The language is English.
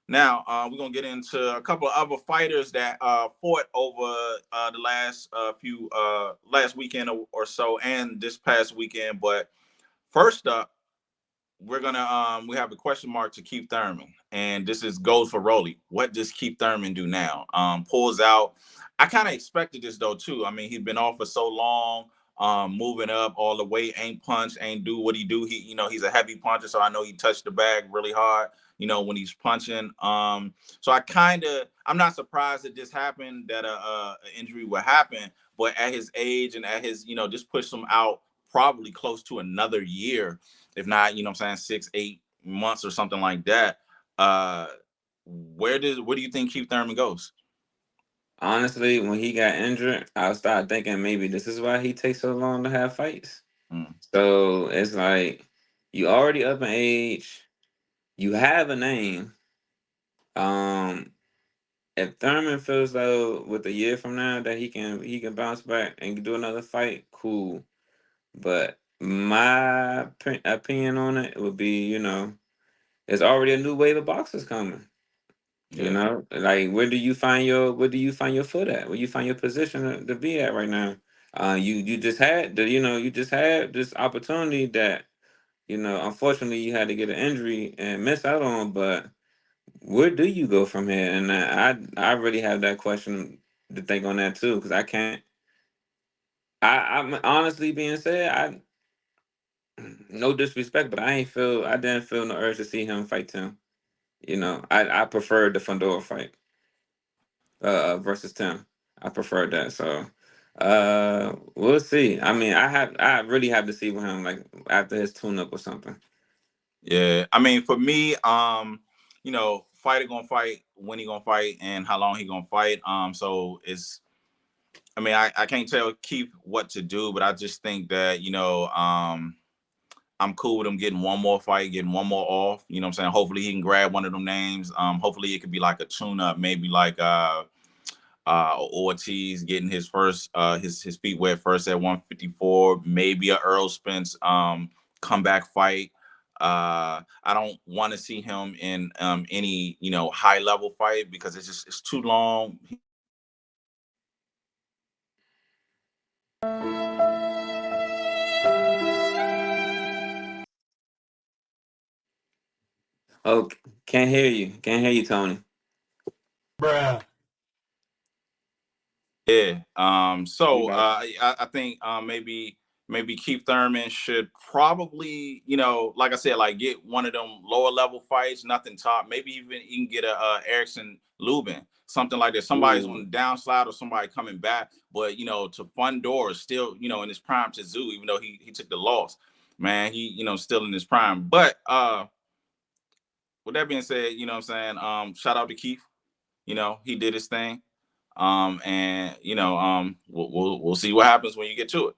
Now, we're gonna get into a couple of other fighters that fought over the last few last weekend or so, and this past weekend. But first up, we're gonna we have a question mark to Keith Thurman, and this is goes for Rolly. What does Keith Thurman do now? Pulls out. I kind of expected this though too. I mean, he's been off for so long, moving up all the way, ain't punch, ain't do what he do. He, he's a heavy puncher, so I know he touched the bag really hard. When he's punching. So I'm not surprised that this happened, that a injury would happen. But at his age and at his, just push him out probably close to another year, if not, what I'm saying, 6, 8 months or something like that. Uh, where do you think Keith Thurman goes? Honestly, when he got injured, I started thinking maybe this is why he takes so long to have fights. Mm. So it's like you already up in age, you have a name. Um, if Thurman feels though with a year from now that he can bounce back and do another fight, cool. But my opinion on it would be, there's already a new wave of boxers coming. Yeah. Like where do you find your foot at? Where you find your position to be at right now? You just had this opportunity that unfortunately you had to get an injury and miss out on. But where do you go from here? And I really have that question to think on that too, because I can't. I'm honestly being said, no disrespect, but I didn't feel no urge to see him fight Tim. I preferred the Fandora fight versus Tim. I preferred that. So we'll see. I mean, I really have to see with him like after his tune up or something. Yeah. I mean, for me, fighter gonna fight, when he gonna fight, and how long he gonna fight. So it's I mean, I can't tell Keith what to do, but I just think that, I'm cool with him getting one more fight, getting one more off. You know what I'm saying? Hopefully he can grab one of them names. Hopefully it could be like a tune up, maybe like Ortiz getting his first his feet wet first at 154, maybe a Earl Spence comeback fight. I don't want to see him in any high level fight because it's too long. Oh, can't hear you. Can't hear you, Tony. Bruh. Yeah. You So back? I think maybe Keith Thurman should probably, like I said, like get one of them lower level fights, nothing top. Maybe even you can get a Erickson Lubin, something like that. Somebody's on Ooh. the downslide or somebody coming back, but to Fundor is still, in his prime to Zoo, even though he took the loss. Man, he, still in his prime. But with that being said, you know what I'm saying? Shout out to Keith. He did his thing. And we'll see what happens when you get to it.